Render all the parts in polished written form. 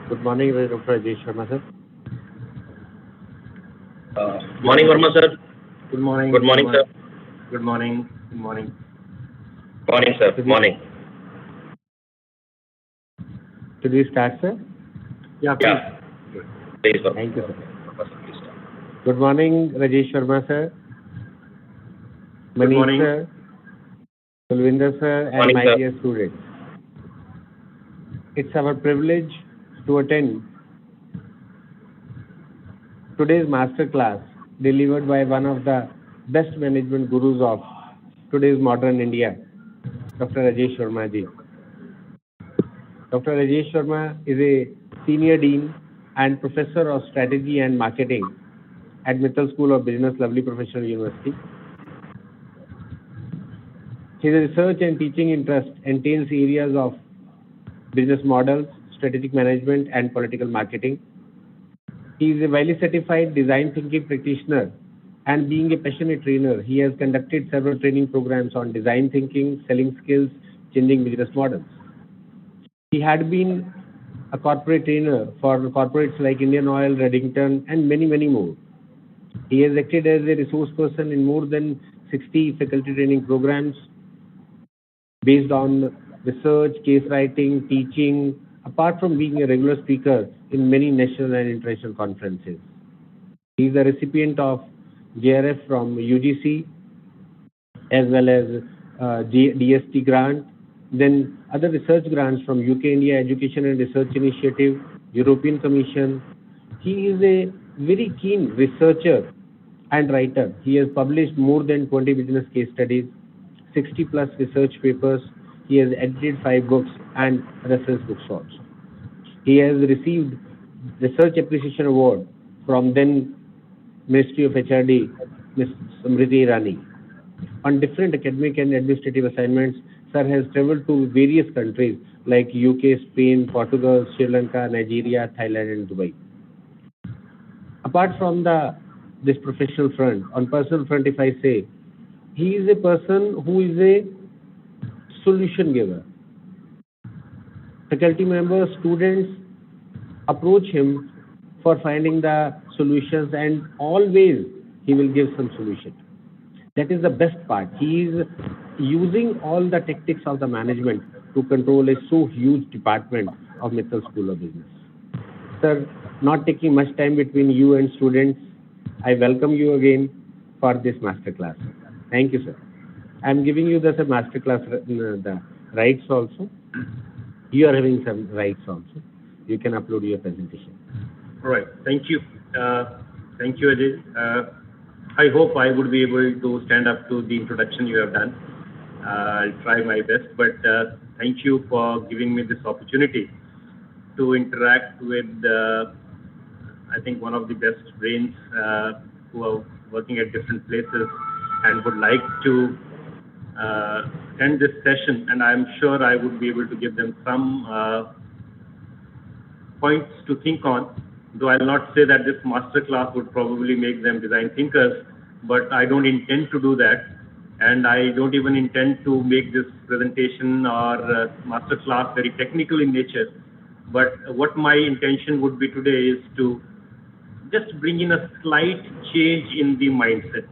Good morning, Dr. Rajesh Verma, sir. Morning, Verma sir. Good morning. Good morning, sir. Good morning. Good morning. Morning, sir. Morning. Should we start, sir? Yeah, please. Yeah. Please, sir. Thank you, sir. Please start. Good morning, Rajesh Verma, sir. Good morning. Manish, sir. Kulvinder, sir, and Morning, my sir. dear students. It's our privilege to attend today's master class delivered by one of the best management gurus of today's modern India, Dr. Rajesh Verma ji. Dr. Rajesh Verma is a senior dean and professor of strategy and marketing at Mittal School of Business, Lovely Professional University. His research and teaching interest entails areas of business models, strategic management, and political marketing. He is a highly certified design thinking practitioner, and being a passionate trainer, he has conducted several training programs on design thinking, selling skills, changing business models. He had been a corporate trainer for corporates like Indian Oil, Reddington, and many, many more. He has acted as a resource person in more than 60 faculty training programs based on research, case writing, teaching, apart from being a regular speaker in many national and international conferences. He is a recipient of JRF from UGC as well as DST grant, then other research grants from UK India Education and Research Initiative, European Commission. He is a very keen researcher and writer. He has published more than 20 business case studies, 60 plus research papers. He has edited 5 books and reference books also. He has received Research Appreciation Award from then Ministry of HRD, Ms. Smriti Irani. On different academic and administrative assignments, sir has traveled to various countries like UK, Spain, Portugal, Sri Lanka, Nigeria, Thailand, and Dubai. Apart from this professional front, on personal front, if I say, he is a person who is a solution giver. Faculty members, students approach him for finding the solutions, and always he will give some solution. That is the best part. He is using all the tactics of the management to control a so huge department of Mittal School of Business. Sir, not taking much time between you and students, I welcome you again for this masterclass. Thank you, sir. I am giving you the masterclass the rights also. You are having some rights also. You can upload your presentation. All right. Thank you. Thank you, Ajay. I hope I would be able to stand up to the introduction you have done. I'll try my best, but thank you for giving me this opportunity to interact with, I think, one of the best brains who are working at different places and would like to end this session. And I'm sure I would be able to give them some points to think on. Though I'll not say that this master class would probably make them design thinkers, but I don't intend to do that. And I don't even intend to make this presentation or master class very technical in nature. But what my intention would be today is to just bring in a slight change in the mindset,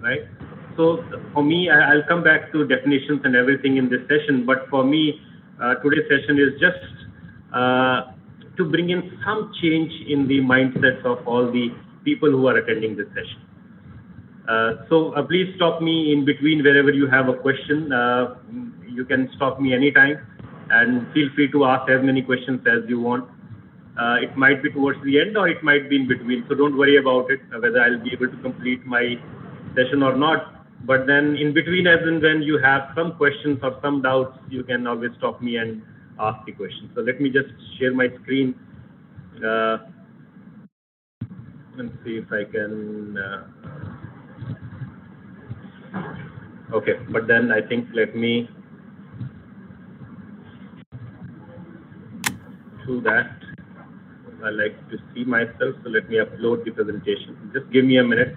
right? So for me, I'll come back to definitions and everything in this session, but for me, today's session is just to bring in some change in the mindsets of all the people who are attending this session. So please stop me in between wherever you have a question. You can stop me anytime and feel free to ask as many questions as you want. It might be towards the end or it might be in between. So don't worry about it, whether I'll be able to complete my session or not. But then in between, as and when you have some questions or some doubts, you can always stop me and ask the question. So let me just share my screen and see if I can. Okay, but then I think let me do that. I like to see myself, so let me upload the presentation. Just give me a minute.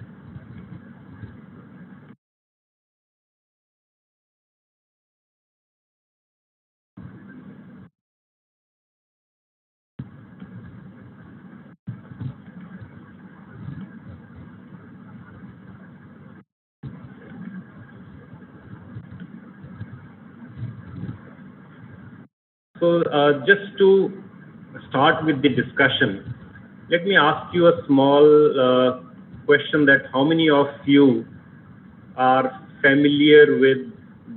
So just to start with the discussion, let me ask you a small question that how many of you are familiar with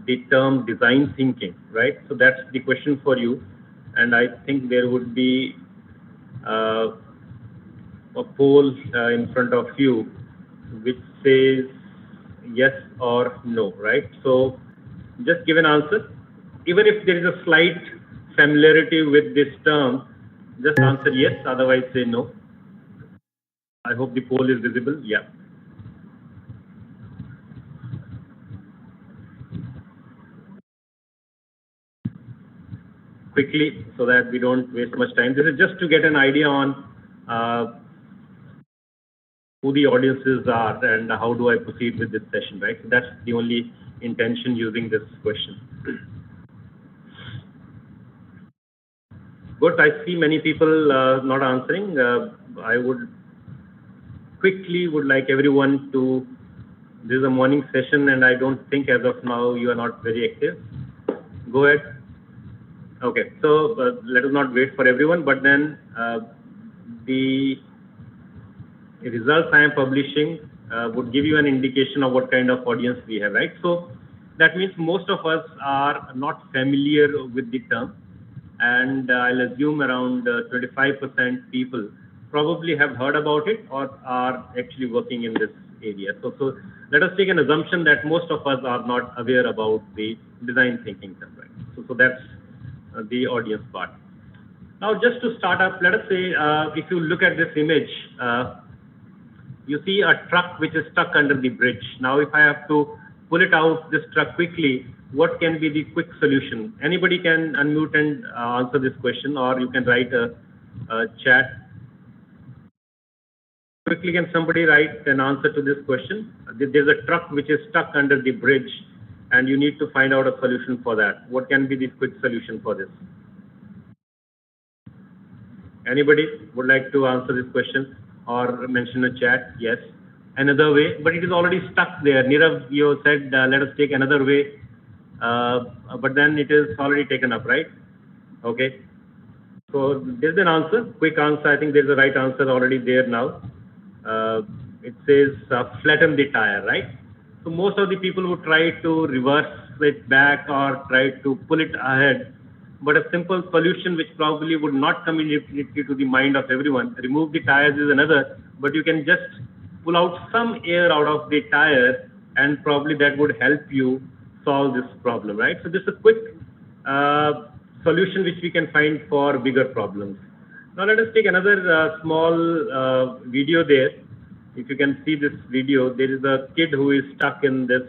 the term design thinking, right? So that's the question for you. And I think there would be uh, a poll in front of you which says yes or no, right? So just give an answer. Even if there is a slight familiarity with this term, just answer yes, otherwise say no. I hope the poll is visible. Yeah. Quickly, so that we don't waste much time. This is just to get an idea on who the audiences are and how do I proceed with this session, right? So that's the only intention using this question. Good. I see many people not answering. I would like everyone to. This is a morning session, and I don't think as of now you are not very active. Go ahead. Okay. So let us not wait for everyone, but then the results I am publishing would give you an indication of what kind of audience we have, right? So that means most of us are not familiar with the term, and I'll assume around 25% people probably have heard about it or are actually working in this area. So let us take an assumption that most of us are not aware about the design thinking term, right? So that's the audience part. Now, just to start up, let us say if you look at this image, you see a truck which is stuck under the bridge. Now, if I have to pull it out, this truck quickly, what can be the quick solution? Anybody can unmute and answer this question, or you can write a chat. Quickly, can somebody write an answer to this question? There's a truck which is stuck under the bridge, and you need to find out a solution for that. What can be the quick solution for this? Anybody would like to answer this question or mention a chat? Yes. Another way, but it is already stuck there. Nirav, you said, let us take another way, but then it is already taken up, right? Okay. So there's an answer, quick answer. I think there's a right answer already there now. It says flatten the tire, right? So most of the people who try to reverse it back or try to pull it ahead, but a simple solution which probably would not come immediately to the mind of everyone. Remove the tires is another, but you can just pull out some air out of the tire, and probably that would help you solve this problem, right? So this is a quick solution which we can find for bigger problems. Now let us take another small video there. If you can see this video, there is a kid who is stuck in this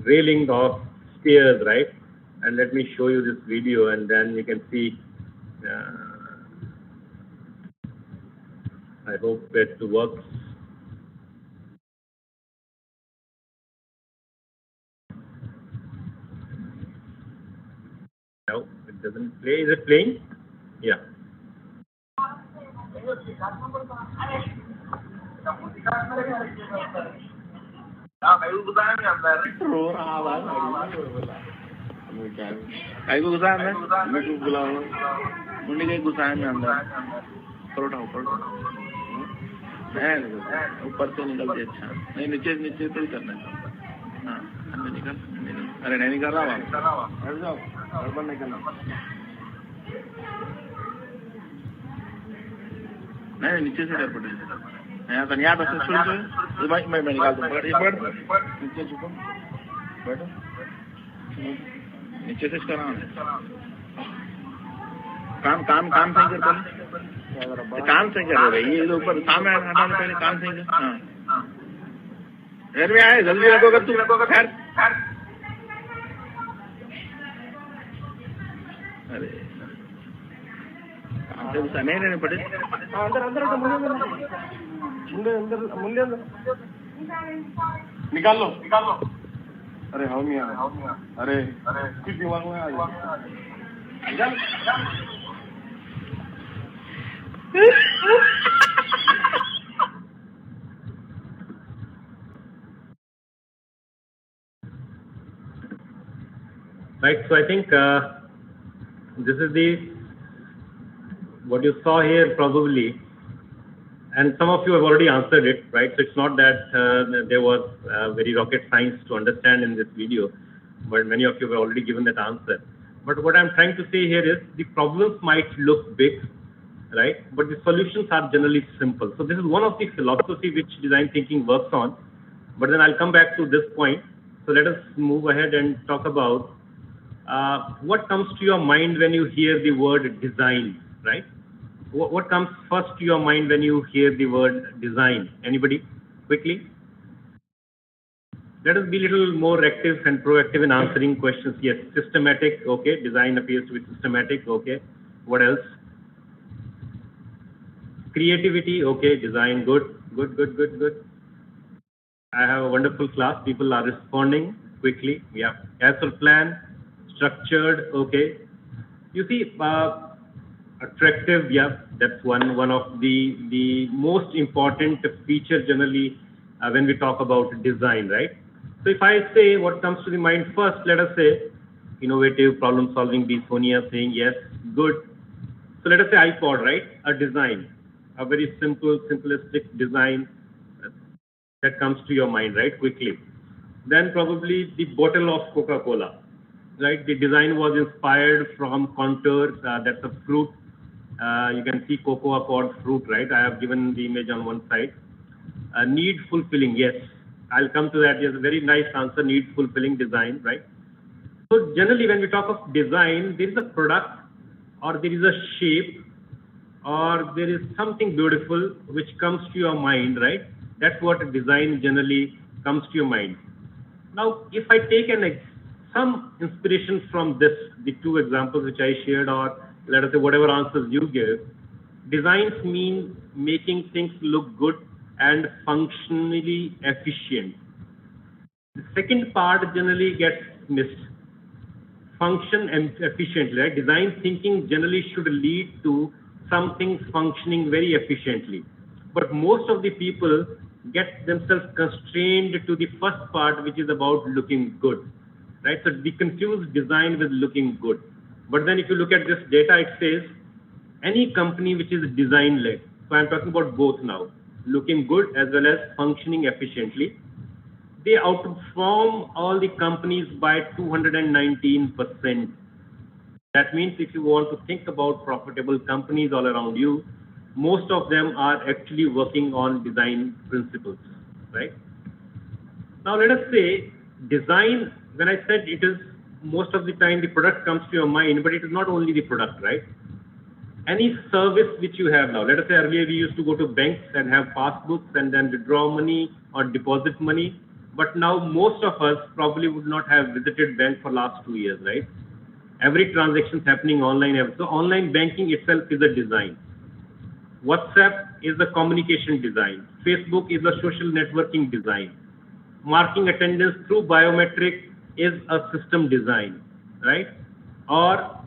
railing of stairs, right? And let me show you this video, and then you can see. I hope it works. No, it doesn't play. Is it playing? Yeah. कहीं को घुसाया मैं YouTube बुलाओ मुंडी कहीं घुसाया मैं अंदर परोठा ऊपर ऊपर से निकलती अच्छा नहीं नीचे नीचे तो ही करना हाँ अंदर निकल अरे नहीं निकल रहा हट जाओ गड़बड़ नहीं करना नहीं नीचे से कर पड़े यहाँ बस छोड़ भाई मैं निकाल दूँ नीचे झुको बैठो नीचे से करना काम सही कर पहले काम सही कर रहे ये ऊपर सामने हटाने पहले काम सही कर हाँ घर में आए जल्दी रखो कर तू खैर अरे नहीं रहने पड़े अंदर मुंडे निकाल लो अरे हाँ मियाँ अरे कुछ दिमाग में आ जाए Right. So I think this is what you saw here probably, and some of you have already answered it, right? So it's not that there was very rocket science to understand in this video, but many of you have already given that answer. But what I'm trying to say here is the problems might look big, right? But the solutions are generally simple. So this is one of the philosophy which design thinking works on. But then I'll come back to this point. So let us move ahead and talk about what comes to your mind when you hear the word design, right? What comes first to your mind when you hear the word design? Anybody? Quickly. Let us be a little more active and proactive in answering questions. Yes, systematic. Okay, design appears to be systematic. Okay, what else? Creativity. Okay, design. Good, good, good, good, good. I have a wonderful class. People are responding quickly. Yeah. As for plan, structured. Okay. You see, attractive. Yeah, that's one of the most important feature generally when we talk about design, right? So if I say what comes to the mind first, let us say innovative, problem solving. Be Sonia saying yes, good. So let us say iPod, right? A design, a very simple, simplistic design that comes to your mind, right? Quickly. Then probably the bottle of Coca-Cola, right? The design was inspired from contours. That's a fruit. You can see cocoa pod fruit, right? I have given the image on one side. Need fulfilling, yes. I'll come to that. Yes, a very nice answer. Need fulfilling design, right? So generally, when we talk of design, there is a product, or there is a shape, or there is something beautiful which comes to your mind, right? That's what design generally comes to your mind. Now, if I take some inspiration from this, the two examples which I shared, or let us say whatever answers you give, designs mean making things look good and functionally efficient. The second part generally gets missed. Function and efficiently, right? Design thinking generally should lead to something functioning very efficiently. But most of the people get themselves constrained to the first part, which is about looking good, right? So we confuse design with looking good. But then if you look at this data, it says any company which is design led. So I'm talking about both now, looking good as well as functioning efficiently. They outperform all the companies by 219%. That means if you want to think about profitable companies all around you, most of them are actually working on design principles, right? Now let us say design, when I said it is most of the time the product comes to your mind, but it is not only the product, right? Any service which you have now, let us say earlier we used to go to banks and have passbooks and then withdraw money or deposit money. But now most of us probably would not have visited bank for last 2 years, right? Every transaction is happening online. So online banking itself is a design. WhatsApp is a communication design. Facebook is a social networking design. Marking attendance through biometric is a system design, right? Or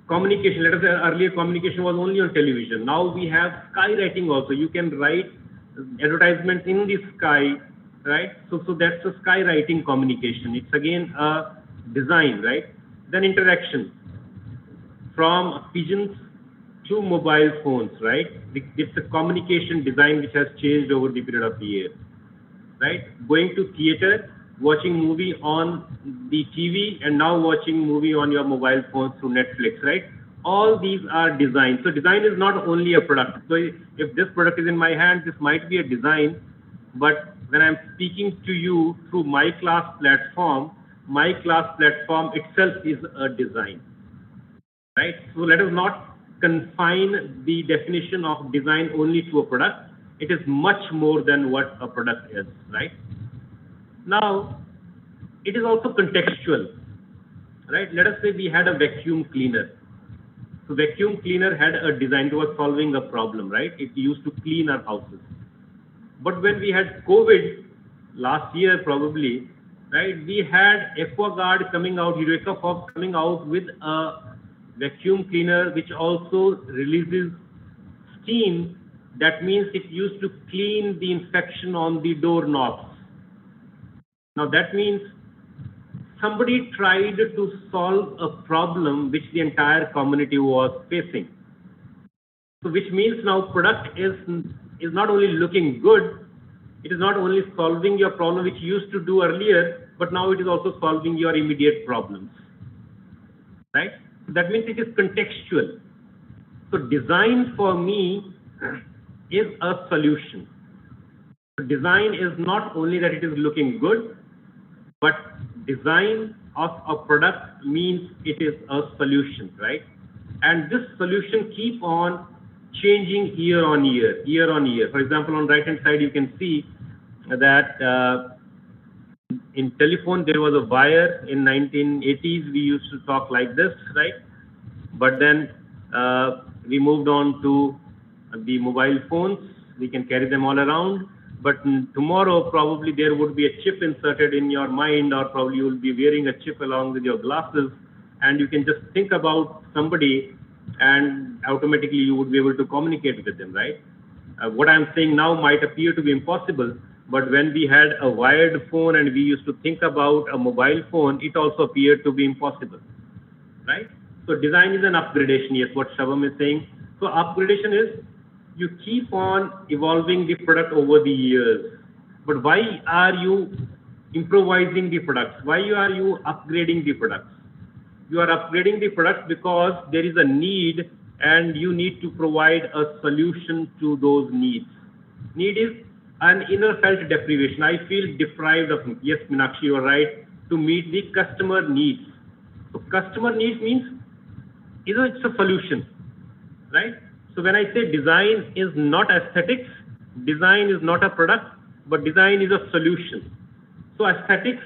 communication, let us say earlier communication was only on television. Now we have skywriting also. You can write advertisements in the sky, right? So that's a skywriting communication. It's again a design, right? Then interaction from pigeons to mobile phones, right? It's a communication design which has changed over the period of years, right? Going to theater, watching movie on the TV, and now watching movie on your mobile phone through Netflix, right? All these are design. So design is not only a product. So if this product is in my hand, this might be a design, but when I'm speaking to you through my class platform itself is a design, right? So let us not confine the definition of design only to a product. It is much more than what a product is, right? Now, it is also contextual, right? Let us say we had a vacuum cleaner. So vacuum cleaner had a design, it was solving a problem, right? It used to clean our houses. But when we had COVID last year probably, right, we had AquaGuard coming out, Eureka Fox coming out with a vacuum cleaner which also releases steam. That means it used to clean the infection on the doorknobs. Now that means somebody tried to solve a problem which the entire community was facing. So which means now product is not only looking good, it is not only solving your problem which you used to do earlier, but now it is also solving your immediate problems, right? That means it is contextual. So design for me is a solution. Design is not only that it is looking good, but design of a product means it is a solution, right? And this solution keep on changing year on year. For example, on right hand side you can see that in telephone there was a wire. In 1980s we used to talk like this, right? But then we moved on to the mobile phones. We can carry them all around. But tomorrow probably there would be a chip inserted in your mind, or probably you will be wearing a chip along with your glasses, and you can just think about somebody and automatically you would be able to communicate with them, right? What I'm saying now might appear to be impossible, but when we had a wired phone and we used to think about a mobile phone, it also appeared to be impossible, right? So design is an upgradation, yes, what Shavam is saying. So upgradation is you keep on evolving the product over the years. But why are you improvising the products? Why are you upgrading the products? You are upgrading the products because there is a need and you need to provide a solution to those needs. Need is an inner felt deprivation. I feel deprived of, yes, Meenakshi, you are right, to meet the customer needs. So customer needs means, it's a solution, right? So when I say design is not aesthetics, design is not a product, but design is a solution. So aesthetics,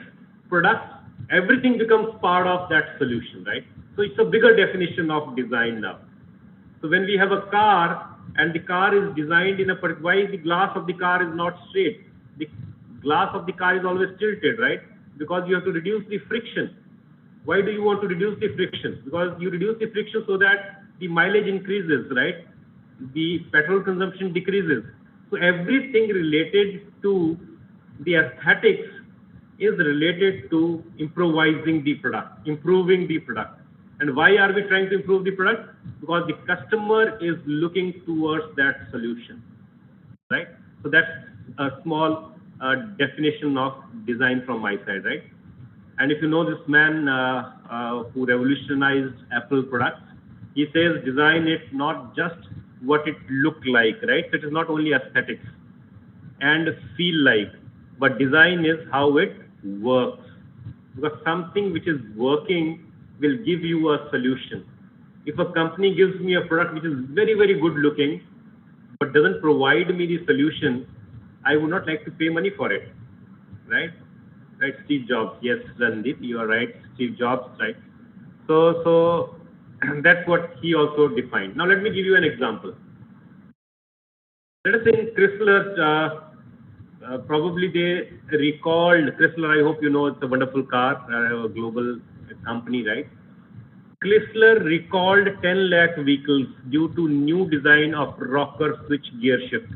products, everything becomes part of that solution, right? So it's a bigger definition of design now. So when we have a car and the car is designed in a particular, why the glass of the car is not straight? The glass of the car is always tilted, right? Because you have to reduce the friction. Why do you want to reduce the friction? Because you reduce the friction so that the mileage increases, right? The petrol consumption decreases. So everything related to the aesthetics is related to improvising the product, improving the product. And why are we trying to improve the product? Because the customer is looking towards that solution, right? So that's a small definition of design from my side, right? And if you know this man who revolutionized Apple products, he says design is not just what it look like, right? So it is not only aesthetics and feel like, but design is how it works. Because something which is working will give you a solution. If a company gives me a product which is very, very good looking, but doesn't provide me the solution, I would not like to pay money for it, right? Right, Steve Jobs. Yes, Randeep, you are right. Steve Jobs, right? So that's what he also defined. Now let me give you an example. Let us say in Chrysler, probably they recalled Chrysler. I hope you know it's a wonderful car, a global company, right? Chrysler recalled 10 lakh vehicles due to new design of rocker switch gear shift.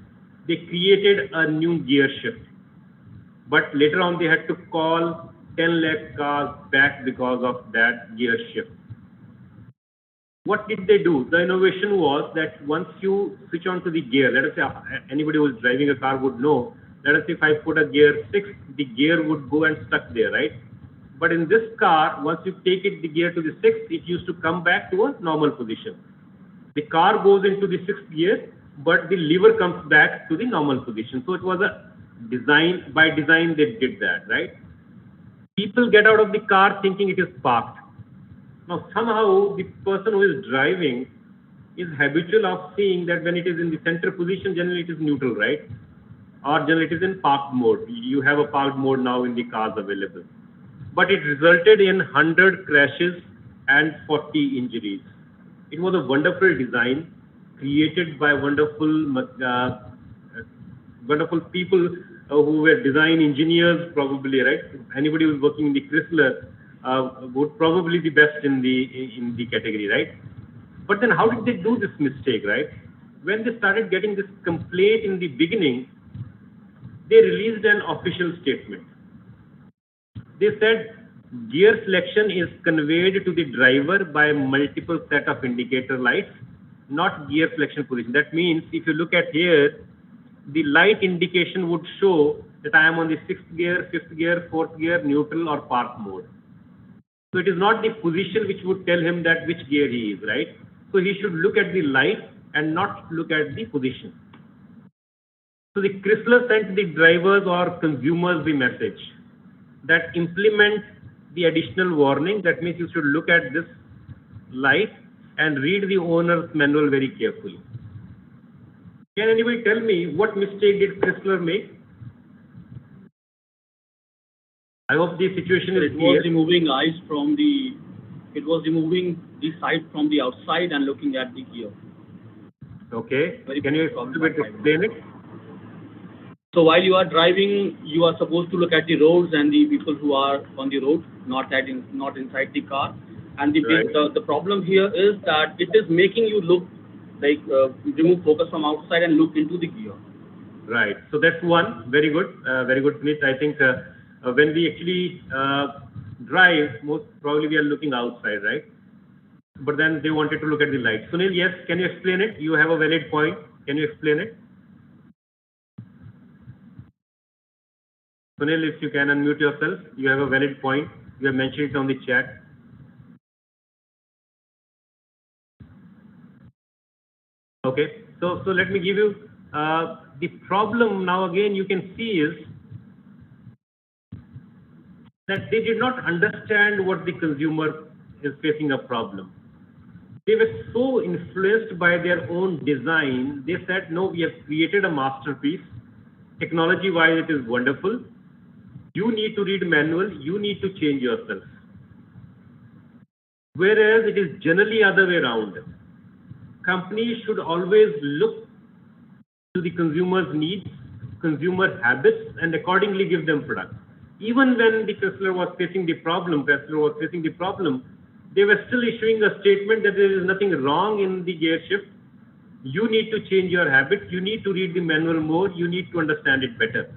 They created a new gear shift. But later on, they had to call 10 lakh cars back because of that gear shift. What did they do? The innovation was that once you switch on to the gear, let us say anybody who is driving a car would know, let us say if I put a gear 6, the gear would go and stuck there, right? But in this car, once you take it, the gear to the 6th, it used to come back to a normal position. The car goes into the 6th gear, but the lever comes back to the normal position. So it was a design, by design they did that, right? People get out of the car thinking it is parked. Now somehow the person who is driving is habitual of seeing that when it is in the center position, generally it is neutral, right? Or generally it is in parked mode. You have a parked mode now in the cars available. But it resulted in 100 crashes and 40 injuries. It was a wonderful design created by wonderful people who were design engineers, probably, right? Anybody who is working in the Chrysler would probably be best in the category, right? But then how did they do this mistake, right? When they started getting this complaint in the beginning, they released an official statement. They said gear selection is conveyed to the driver by multiple set of indicator lights, not gear selection position. That means if you look at here, the light indication would show that I am on the 6th gear, 5th gear, 4th gear, neutral or park mode. So it is not the position which would tell him that which gear he is, right? So he should look at the light and not look at the position. So the Chrysler sent the drivers or consumers the message that implement the additional warning. That means you should look at this light and read the owner's manual very carefully. Can anybody tell me what mistake did Chrysler make? I hope the situation is It clear. was removing eyes from the. It was removing the sight from the outside and looking at the gear. Okay. Very Can you problem. explain it? So while you are driving, you are supposed to look at the roads and the people who are on the road, not inside the car. And Right. the problem here is that it is making you look like remove focus from outside and look into the gear. Right. So that's one. Very good. Very good, Smith. I think when we actually drive, most probably we are looking outside, right? But then they wanted to look at the light. Sunil, yes, can you explain it? You have a valid point. Can you explain it? Sunil, if you can unmute yourself, you have a valid point. You have mentioned it on the chat. Okay, so let me give you the problem now again you can see is that they did not understand what the consumer is facing a problem. They were so influenced by their own design, they said, no, we have created a masterpiece. Technology-wise, it is wonderful. You need to read manual, you need to change yourself. Whereas it is generally other way around. Companies should always look to the consumer's needs, consumer habits, and accordingly give them products. Even when the Chrysler was facing the problem, they were still issuing a statement that there is nothing wrong in the gear shift. You need to change your habits, you need to read the manual more, you need to understand it better.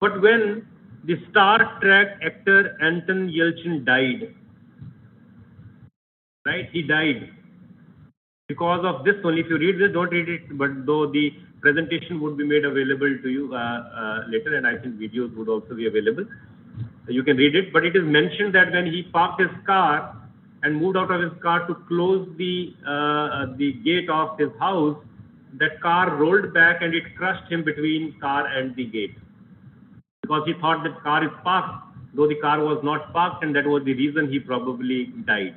But when the Star Trek actor Anton Yelchin died, right, he died. Because of this only, if you read this, don't read it, but though the presentation would be made available to you later, and I think videos would also be available. You can read it, but it is mentioned that when he parked his car and moved out of his car to close the gate of his house, that car rolled back and it crushed him between car and the gate. Because he thought that car is parked, though the car was not parked, and that was the reason he probably died.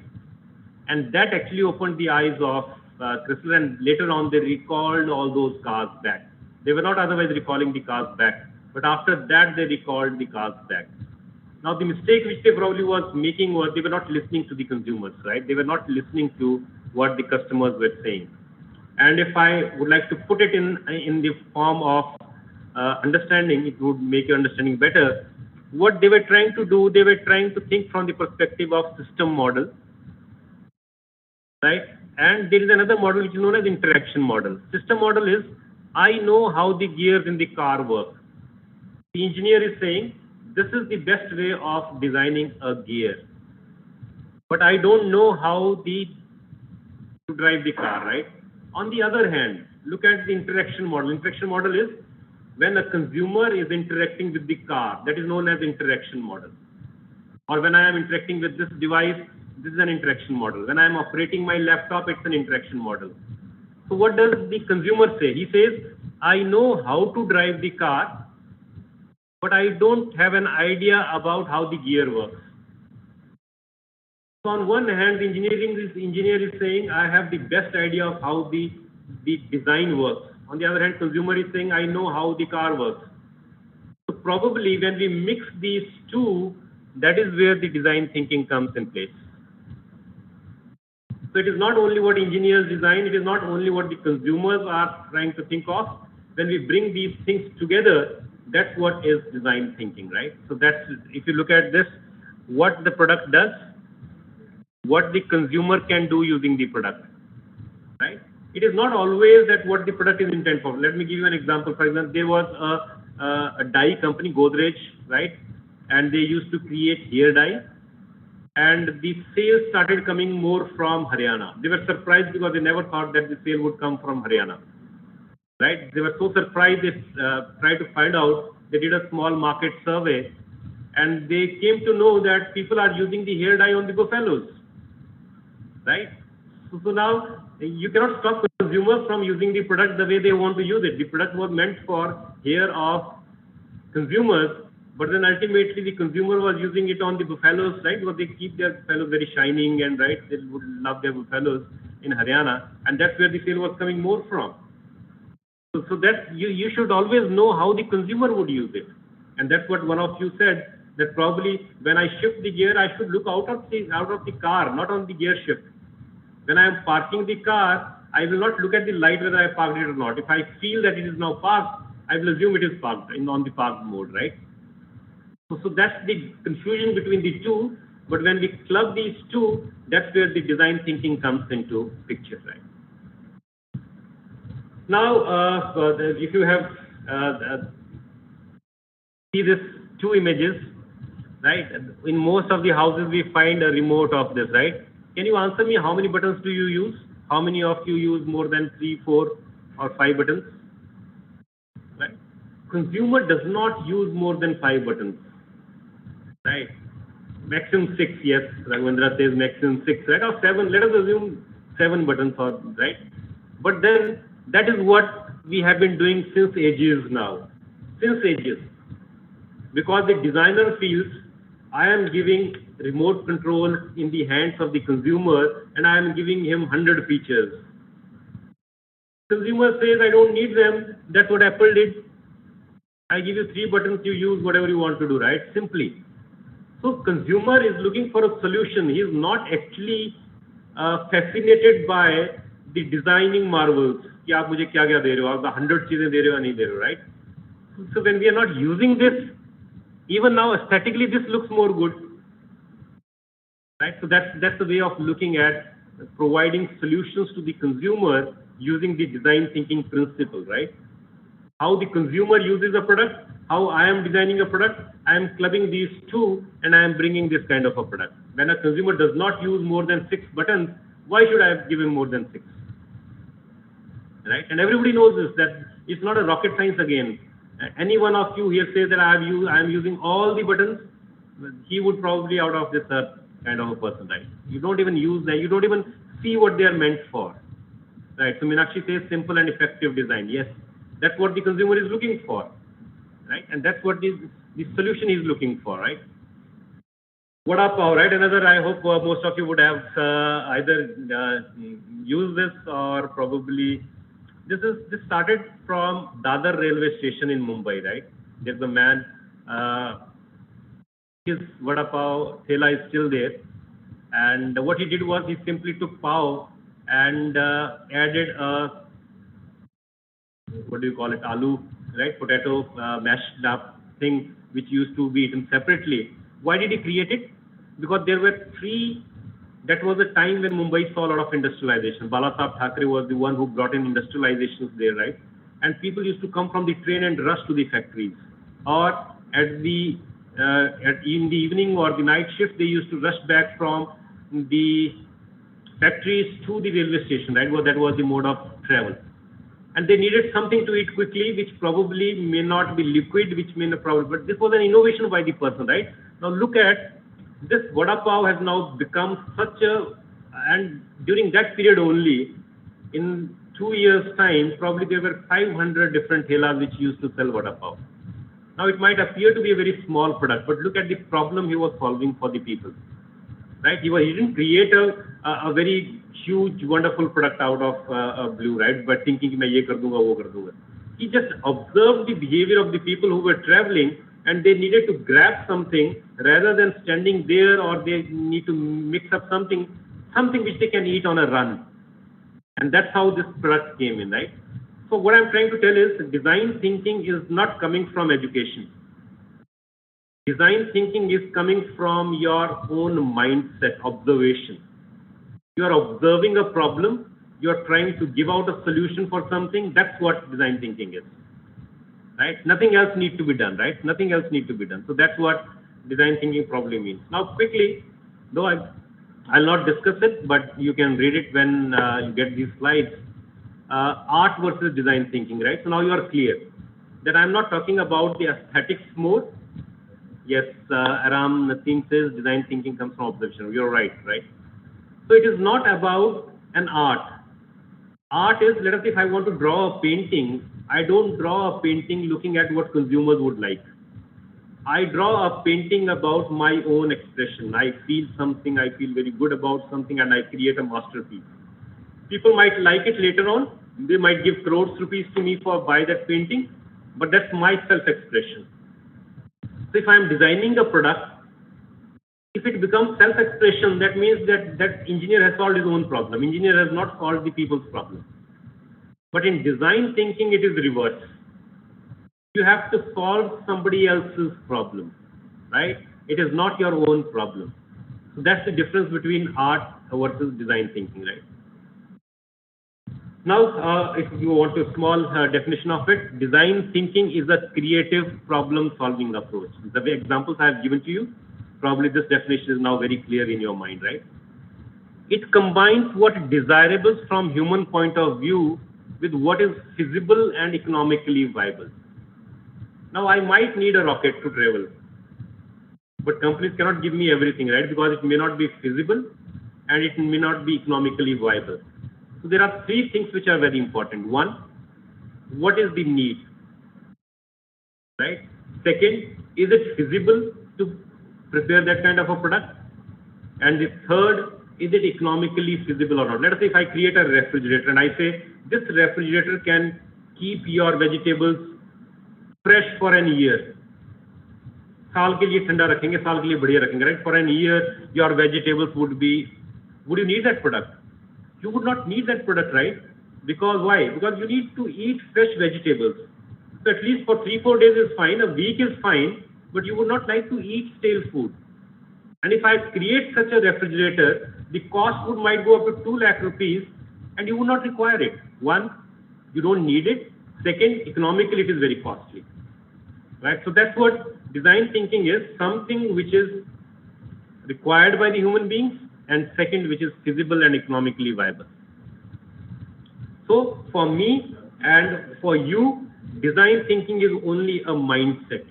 And that actually opened the eyes of Chrysler, and later on they recalled all those cars back. They were not otherwise recalling the cars back, but after that they recalled the cars back. Now the mistake which they probably was making was they were not listening to the consumers, right? They were not listening to what the customers were saying. And if I would like to put it in the form of understanding, it would make your understanding better. What they were trying to do, they were trying to think from the perspective of system model, right? And there is another model which is known as interaction model. System model is, I know how the gears in the car work. The engineer is saying, this is the best way of designing a gear. But I don't know how to drive the car, right? On the other hand, look at the interaction model. Interaction model is when a consumer is interacting with the car, that is known as interaction model. Or when I am interacting with this device, this is an interaction model. When I am operating my laptop, it's an interaction model. So what does the consumer say? He says, I know how to drive the car, but I don't have an idea about how the gear works. So on one hand, the engineer is saying, I have the best idea of how the design works. On the other hand, consumer is saying, I know how the car works. So probably when we mix these two, that is where the design thinking comes in place. So it is not only what engineers design, it is not only what the consumers are trying to think of. When we bring these things together, that's what is design thinking, right? So that's, if you look at this, what the product does, what the consumer can do using the product, right? It is not always that what the product is intended for. Let me give you an example. For example, there was a dye company, Godrej, right? and they used to create hair dye, and the sales started coming more from Haryana. They were surprised because they never thought that the sale would come from Haryana. Right? They were so surprised they tried to find out. They did a small market survey, and they came to know that people are using the hair dye on the buffaloes. Right? So now you cannot stop consumers from using the product the way they want to use it. The product was meant for hair of consumers, but then ultimately the consumer was using it on the buffaloes, right? Because they keep their buffaloes very shining, and right, they would love their buffaloes in Haryana, and that's where the sale was coming more from. So that you should always know how the consumer would use it, and that's what one of you said, that probably when I shift the gear, I should look out of the car, not on the gear shift. When I am parking the car, I will not look at the light whether I parked it or not. If I feel that it is now parked, I will assume it is parked on the parked mode, right? So that's the confusion between the two. But when we club these two, that's where the design thinking comes into picture, right? Now, if you have see this two images, right? In most of the houses, we find a remote of this, right? Can you answer me how many buttons do you use? How many of you use more than 3, 4, or 5 buttons? Right? Consumer does not use more than 5 buttons, right? Maximum 6, yes. Raghavendra says maximum 6, right? Or 7. Let us assume 7 buttons, or right? But then that is what we have been doing since ages now, since ages, because the designer feels I am giving remote control in the hands of the consumer, and I am giving him 100 features. Consumer says I don't need them. That's what Apple did. I give you 3 buttons, you use whatever you want to do, right? Simply. So consumer is looking for a solution. He is not actually fascinated by the designing marvels. कि आप मुझे क्या क्या दे रहे हो, आप 100 चीजें दे रहे हो या नहीं दे रहे हो, right? So when we are not using this, even now aesthetically this looks more good, right? So that's the way of looking at providing solutions to the consumer using the design thinking principle, right? How the consumer uses a product, how I am designing a product, I am clubbing these two, and I am bringing this kind of a product. When a consumer does not use more than 6 buttons, why should I give him more than 6? Right? And everybody knows this, that it's not a rocket science again. Any one of you here says that I am using all the buttons, he would probably out of this kind of a person, right? You don't even use them, you don't even see what they are meant for. Right? So Meenakshi says simple and effective design. Yes, that's what the consumer is looking for, right? And that's what the solution is looking for, right? Vada pav, right? Another, I hope most of you would have either used this or probably, this started from Dadar railway station in Mumbai, right? There's a man, his vada pav thela is still there, and what he did was he simply took pav and added a, what do you call it, aloo, right? Potato mashed up thing which used to be eaten separately. Why did he create it? Because there were 3, that was a time when Mumbai saw a lot of industrialization. Balasaheb Thackeray was the one who brought in industrializations there, right? And people used to come from the train and rush to the factories. Or in the evening or the night shift, they used to rush back from the factories to the railway station, right? Well, that was the mode of travel. And they needed something to eat quickly, which probably may not be liquid, which may not probably, but this was an innovation by the person, right? Now look at this vada pav has now become such a, and during that period only, in 2 years' time, probably there were 500 different thelas which used to sell vada pav. Now it might appear to be a very small product, but look at the problem he was solving for the people, right? He didn't create a very huge, wonderful product out of blue, right? But thinking, मैं ये कर दूंगा, वो कर दूंगा. He just observed the behavior of the people who were traveling, and they needed to grab something rather than standing there, or they need to mix up something which they can eat on a run. And that's how this product came in, right? So what I'm trying to tell is design thinking is not coming from education. Design thinking is coming from your own mindset, observation. You are observing a problem, you are trying to give out a solution for something. That's what design thinking is. Right? Nothing else needs to be done, right? Nothing else needs to be done. So that's what design thinking probably means. Now, quickly, though I'll not discuss it, but you can read it when you get these slides. Art versus design thinking, right? So now you are clear that I'm not talking about the aesthetics more. Yes, Aram Naseem says design thinking comes from observation. You're right, right? So it is not about an art. Art is, let us say if I want to draw a painting, I don't draw a painting looking at what consumers would like. I draw a painting about my own expression. I feel something, I feel very good about something, and I create a masterpiece. People might like it later on. They might give crores rupees to me for buy that painting, but that's my self-expression. So if I'm designing a product, if it becomes self-expression, that means that engineer has solved his own problem. Engineer has not solved the people's problem. But in design thinking, it is reverse. You have to solve somebody else's problem, right? It is not your own problem. So that's the difference between art versus design thinking, right? Now, if you want a small definition of it, design thinking is a creative problem-solving approach. The examples I have given to you, probably this definition is now very clear in your mind, right? It combines what is desirable from human point of view with what is feasible and economically viable. Now, I might need a rocket to travel, but companies cannot give me everything, right? Because it may not be feasible and it may not be economically viable. So there are three things which are very important. One, what is the need, right? Second, is it feasible to prepare that kind of a product? And the third, is it economically feasible or not? Let us say if I create a refrigerator and I say, this refrigerator can keep your vegetables fresh for an year. साल के लिए ठंडा रखेंगे, साल के लिए बढ़िया रखेंगे, right? For an year, your vegetables would you need that product? You would not need that product, right? Because why? Because you need to eat fresh vegetables. So at least for 3-4 days is fine, a week is fine, but you would not like to eat stale food. And if I create such a refrigerator, the cost might go up to 2 lakh rupees and you would not require it. One, you don't need it. Second, economically it is very costly. Right? So that's what design thinking is, something which is required by the human beings, and second, which is feasible and economically viable. So for me and for you, design thinking is only a mindset.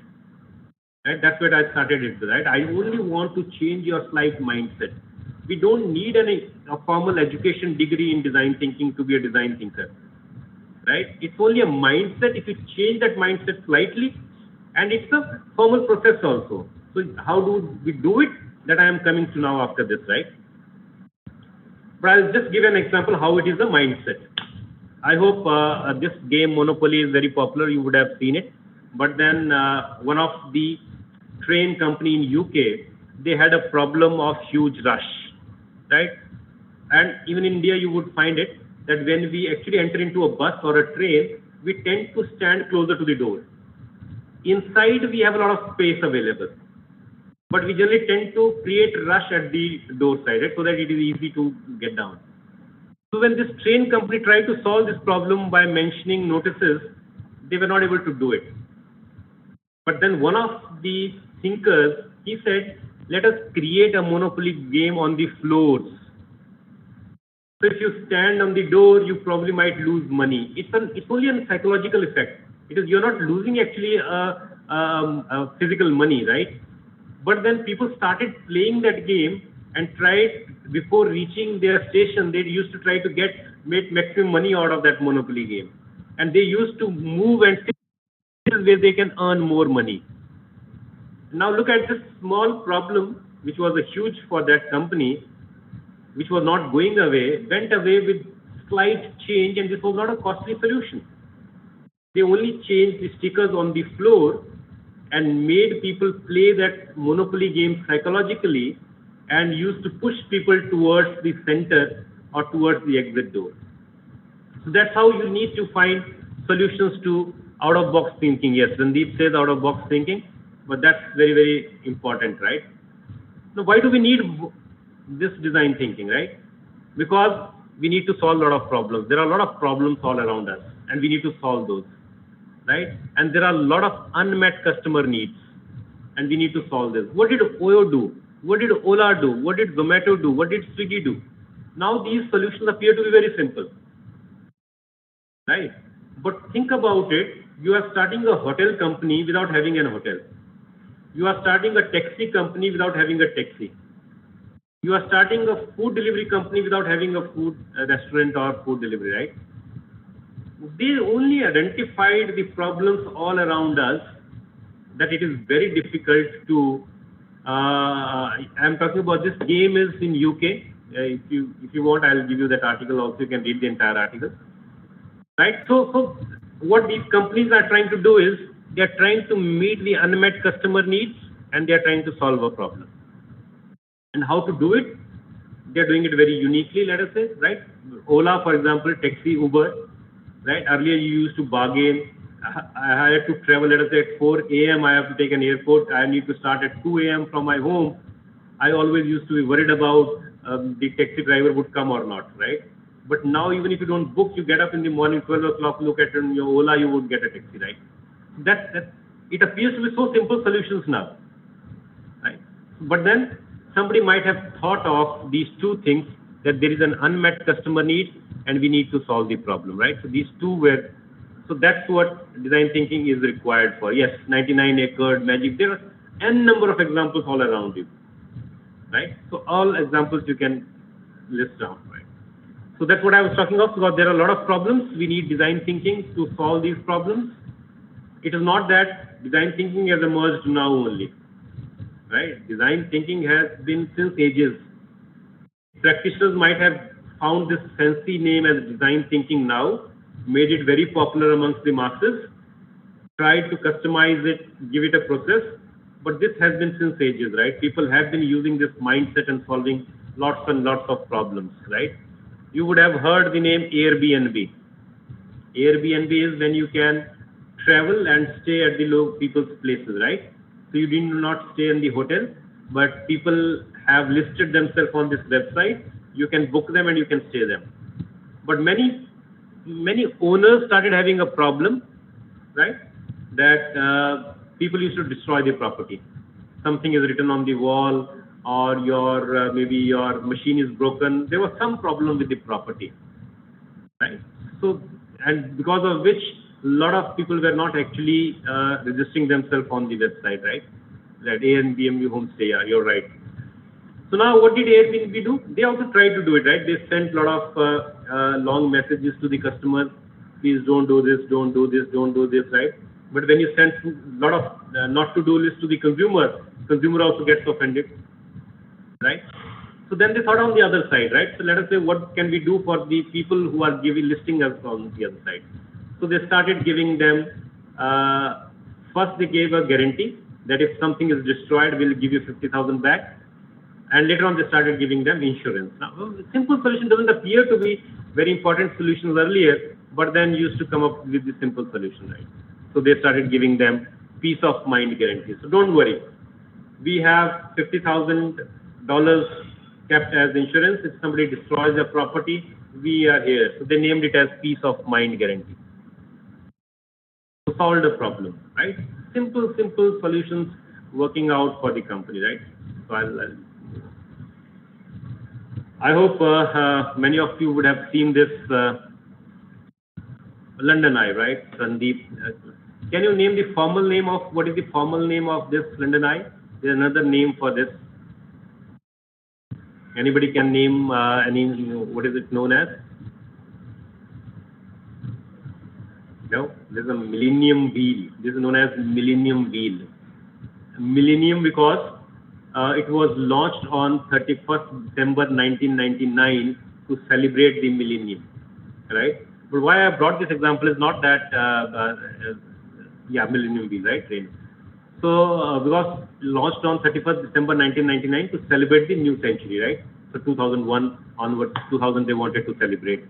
Right? That's what I started it, right? I only want to change your slight mindset. We don't need a formal education degree in design thinking to be a design thinker. Right? It's only a mindset. If you change that mindset slightly, and it's a formal process also. So how do we do it? That I am coming to now after this, right? But I'll just give an example how it is a mindset. I hope this game Monopoly is very popular. You would have seen it. But then one of the train company in UK, they had a problem of huge rush, right? And even in India, you would find it that when we actually enter into a bus or a train, we tend to stand closer to the door. Inside, we have a lot of space available, but we generally tend to create rush at the door side, right, so that it is easy to get down. So when this train company tried to solve this problem by mentioning notices, they were not able to do it. But then one of the thinkers, he said, let us create a Monopoly game on the floors. So if you stand on the door, you probably might lose money. It's only a psychological effect. You're not losing actually a physical money, right? But then people started playing that game and tried, before reaching their station, they used to try to make maximum money out of that Monopoly game. And they used to move and see where they can earn more money. Now look at this small problem, which was a huge for that company, which was not going away, went away with slight change, and this was not a costly solution. They only changed the stickers on the floor and made people play that Monopoly game psychologically and used to push people towards the center or towards the exit door. So that's how you need to find solutions to out-of-box thinking. Yes, Randeep says out-of-box thinking, but that's very, very important, right? Now, why do we need this design thinking, right? Because we need to solve a lot of problems. There are a lot of problems all around us, and we need to solve those, right? And there are a lot of unmet customer needs. and we need to solve this. What did Oyo do? What did Ola do? What did Zomato do? What did Swiggy do? Now these solutions appear to be very simple, right? But think about it. You are starting a hotel company without having a hotel. You are starting a taxi company without having a taxi. You are starting a food delivery company without having a food restaurant or food delivery, right? They only identified the problems all around us, that it is very difficult to. I'm talking about this game is in UK. If you want, I'll give you that article also. You can read the entire article, right? So what these companies are trying to do is they are trying to meet the unmet customer needs and they are trying to solve a problem. And how to do it? They are doing it very uniquely. Let us say, right? Ola, for example, taxi, Uber. Right? Earlier you used to bargain. I had to travel, let us say at 4 a.m. I have to take an airport. I need to start at 2 a.m. from my home. I always used to be worried about the taxi driver would come or not, right? But now even if you don't book, you get up in the morning, 12 o'clock, look at your Ola, you would get a taxi, right? That it appears to be so simple solutions now, right? But then somebody might have thought of these two things, that there is an unmet customer need and we need to solve the problem, right? So these two were, so that's what design thinking is required for. Yes, 99 acre magic, there are n number of examples all around you, right? So all examples you can list down, right? So that's what I was talking of, because there are a lot of problems. We need design thinking to solve these problems. It is not that design thinking has emerged now only, right? Design thinking has been since ages. Practitioners might have found this fancy name as design thinking now, made it very popular amongst the masses, tried to customize it, give it a process, but this has been since ages, right? People have been using this mindset and solving lots and lots of problems, right? You would have heard the name Airbnb. Airbnb is when you can travel and stay at the people's places, right? So you do not stay in the hotel, but people have listed themselves on this website. You can book them and you can stay them. But many owners started having a problem, right? That people used to destroy the property. Something is written on the wall, or your maybe your machine is broken. There was some problem with the property, right? So, and because of which a lot of people were not actually registering themselves on the website, right? That Airbnb homestay, yeah, you're right. So now what did Airbnb do? They also tried to do it, right? They sent a lot of long messages to the customers. Please don't do this, don't do this, don't do this, right? But when you send a lot of not to do list to the consumer also gets offended, right? So then they thought on the other side, right? So let us say, what can we do for the people who are listing us on the other side? So they started giving them, first they gave a guarantee that if something is destroyed, we'll give you 50,000 back. And later on, they started giving them insurance. Now, simple solution doesn't appear to be very important solutions earlier, but then used to come up with the simple solution, right? So they started giving them peace of mind guarantee. So don't worry. We have $50,000 kept as insurance. If somebody destroys a property, we are here. So they named it as peace of mind guarantee. So solved the problem, right? Simple solutions working out for the company, right? So I hope many of you would have seen this London Eye, right? Sandeep, can you name the formal name of, what is the formal name of this London Eye? There's another name for this. Anybody can name what is it known as? No, there's a Millennium Wheel. This is known as Millennium Wheel. Millennium because it was launched on 31st December 1999 to celebrate the millennium, right? But why I brought this example is not that, Millennium Wheel, right? Train. So because launched on 31st December 1999 to celebrate the new century, right? So 2001 onwards, 2000 they wanted to celebrate.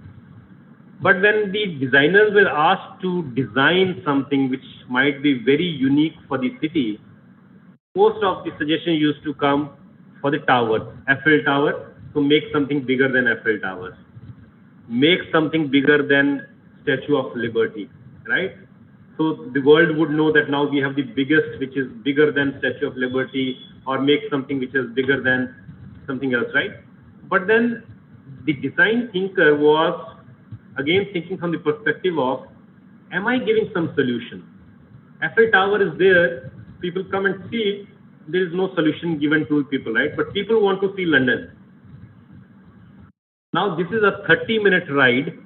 But when the designers were asked to design something which might be very unique for the city, most of the suggestions used to come for the tower, Eiffel Tower, to make something bigger than Eiffel Tower, make something bigger than Statue of Liberty, right? So the world would know that now we have the biggest, which is bigger than Statue of Liberty, or make something which is bigger than something else, right? But then the design thinker was again thinking from the perspective of, am I giving some solution? Eiffel Tower is there, people come and see it, there is no solution given to people, right? But people want to see London. Now this is a 30-minute ride,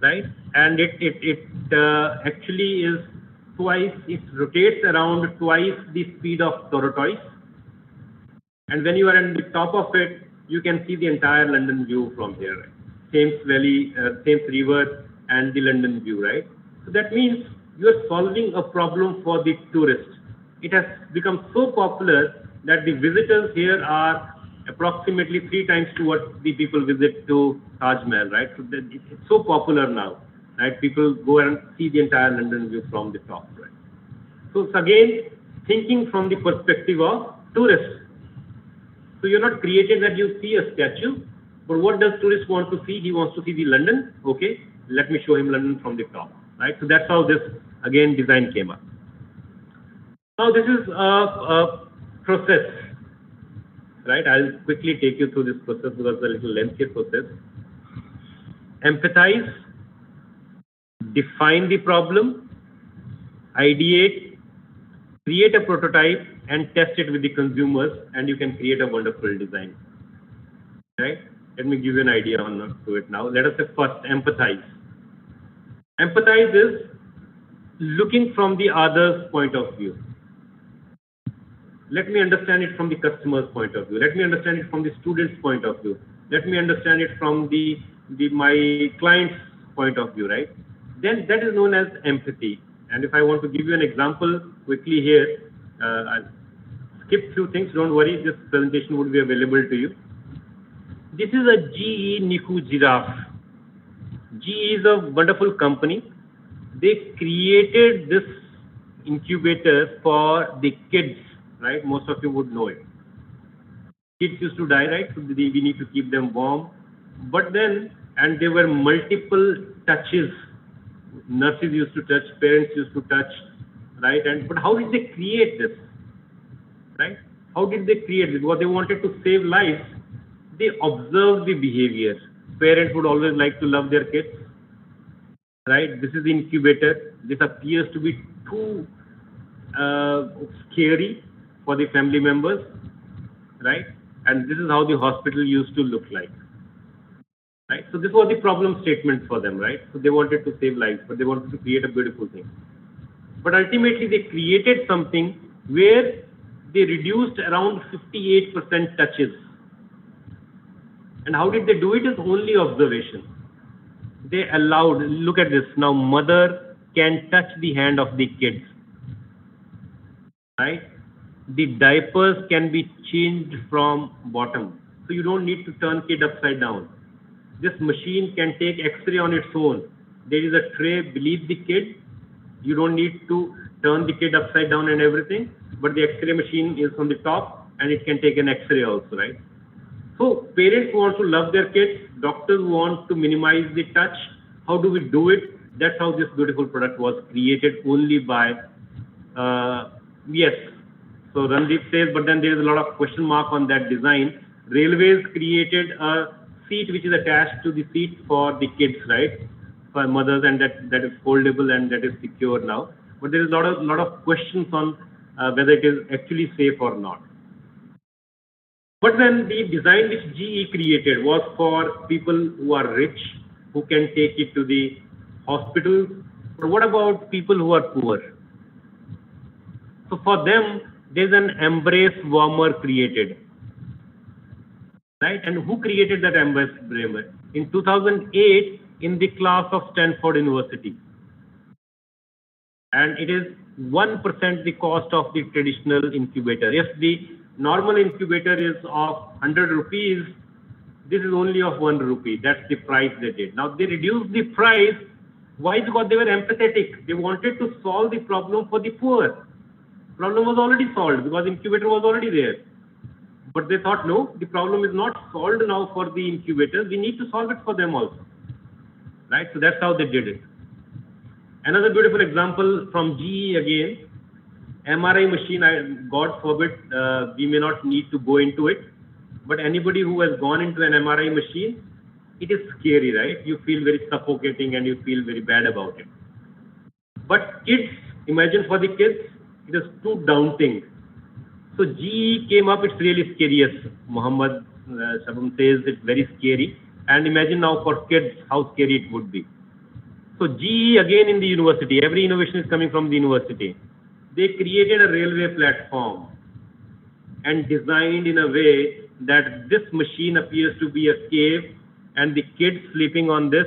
right? And it actually is twice, it rotates around twice the speed of Tortoise. And when you are on the top of it, you can see the entire London view from here, right? Thames Valley, Thames River, and the London view, right? So that means you are solving a problem for the tourist. It has become so popular that the visitors here are approximately 3 times to what the people visit to Taj Mahal, right? So that it's so popular now, right? People go and see the entire London view from the top, right? So it's again thinking from the perspective of tourists. So you're not creating that you see a statue, but what does tourist want to see? He wants to see the London. Okay, let me show him London from the top, right? So that's how this again design came up. Now this is a process, right? I'll quickly take you through this process because it's a little lengthy process. Empathize, define the problem, ideate, create a prototype, and test it with the consumers, and you can create a wonderful design, right? Let me give you an idea on to it now. Let us say first, empathize. Empathize is looking from the other's point of view. Let me understand it from the customer's point of view. Let me understand it from the student's point of view. Let me understand it from my client's point of view, right? Then that is known as empathy. And if I want to give you an example quickly here, I'll skip few things. Don't worry, this presentation would be available to you. This is a GE Niku giraffe. GE is a wonderful company. They created this incubator for the kids, right? Most of you would know it. Kids used to die, right? So we need to keep them warm. But then, and there were multiple touches. Nurses used to touch, parents used to touch, right? But how did they create this, right? How did they create this? Because they wanted to save lives. They observed the behavior. Parents would always like to love their kids, right? This is the incubator. This appears to be too scary for the family members, right? And this is how the hospital used to look like, right? So this was the problem statement for them, right? So they wanted to save lives, but they wanted to create a beautiful thing. But ultimately they created something where they reduced around 58% touches. And how did they do it? Is only observation. They allowed, look at this, now mother can touch the hand of the kids, right? The diapers can be changed from bottom. So you don't need to turn kid upside down. This machine can take X-ray on its own. There is a tray beneath the kid. You don't need to turn the kid upside down and everything, but the X-ray machine is on the top and it can take an X-ray also, right? So parents want to love their kids, doctors want to minimize the touch. How do we do it? That's how this beautiful product was created only by, yes. So Randeep says, but then there is a lot of question mark on that design. Railways created a seat which is attached to the seat for the kids, right? For mothers, and that is foldable and that is secure now. But there is a lot of questions on whether it is actually safe or not. But then the design which GE created was for people who are rich, who can take it to the hospitals. But what about people who are poor? So for them, there's an embrace warmer created, right? And who created that embrace warmer? In 2008, in the class of Stanford University. And it is 1% the cost of the traditional incubator. If the normal incubator is of 100 rupees, this is only of 1 rupee. That's the price they did. Now they reduced the price. Why? Because they were empathetic. They wanted to solve the problem for the poor. Problem was already solved because incubator was already there. But they thought, no, the problem is not solved now for the incubators. We need to solve it for them also, right? So that's how they did it. Another beautiful example from GE again, MRI machine, God forbid, we may not need to go into it, but anybody who has gone into an MRI machine, it is scary, right? You feel very suffocating and you feel very bad about it. But kids, imagine for the kids, it is too daunting. So GE came up, it's really scary, as Muhammad Shabam says, it's very scary. And imagine now for kids, how scary it would be. So GE again in the university, every innovation is coming from the university. They created a railway platform and designed in a way that this machine appears to be a cave and the kid sleeping on this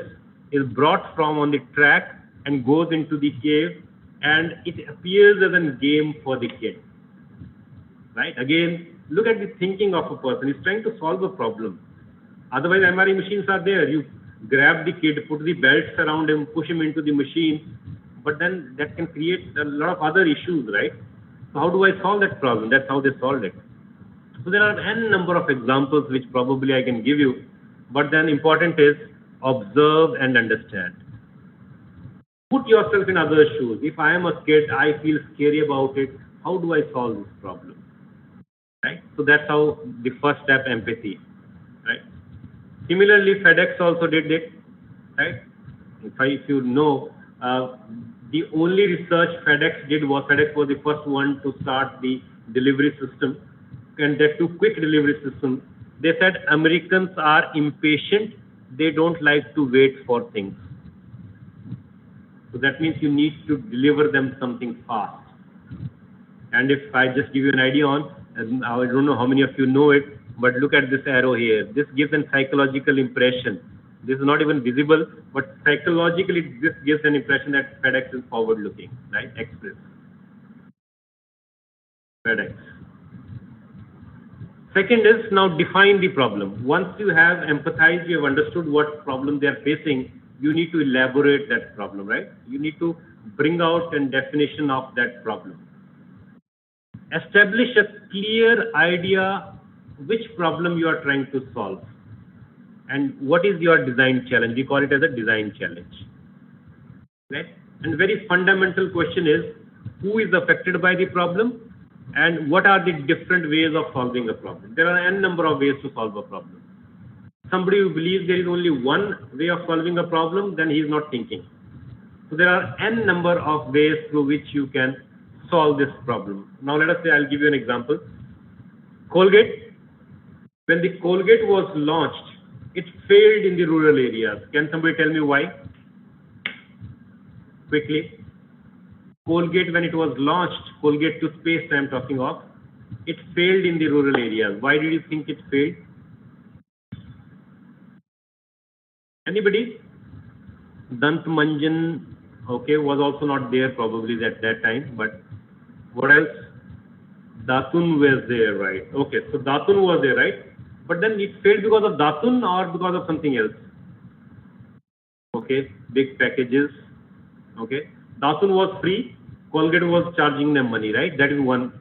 is brought from on the track and goes into the cave and it appears as a game for the kid. Right? Again, look at the thinking of a person. He's trying to solve a problem. Otherwise, MRI machines are there. You grab the kid, put the belts around him, push him into the machine, but then that can create a lot of other issues, right? So how do I solve that problem? That's how they solved it. So there are n number of examples which probably I can give you, but then important is observe and understand. Put yourself in other shoes. If I am a kid, I feel scary about it. How do I solve this problem? Right? So that's how the first step, empathy. Right? Similarly, FedEx also did it. Right? If you know, the only research FedEx did was FedEx was the first one to start the delivery system, and that too quick delivery system. They said Americans are impatient. They don't like to wait for things. So that means you need to deliver them something fast. And if I just give you an idea on, and I don't know how many of you know it, but look at this arrow here. This gives a psychological impression. This is not even visible, but psychologically this gives an impression that FedEx is forward-looking, right? Express. FedEx. Second is now define the problem. Once you have empathized, you have understood what problem they are facing, you need to elaborate that problem, right? You need to bring out a definition of that problem. Establish a clear idea which problem you are trying to solve and what is your design challenge. We call it as a design challenge, right? And very fundamental question is who is affected by the problem and what are the different ways of solving a problem. There are n number of ways to solve a problem. Somebody who believes there is only one way of solving a problem, then he is not thinking. So there are n number of ways through which you can solve this problem. Now let us say, I'll give you an example. Colgate. When the Colgate was launched, it failed in the rural areas. Can somebody tell me why? Quickly. Colgate, when it was launched, Colgate toothpaste I'm talking of, it failed in the rural areas. Why did you think it failed? Anybody? Dant Manjan, okay, was also not there probably at that time, but what else? Datun was there, right? Okay, so Datun was there, right? But then it failed because of Datun or because of something else? Okay, big packages, okay. Datun was free, Colgate was charging them money, right? That is one.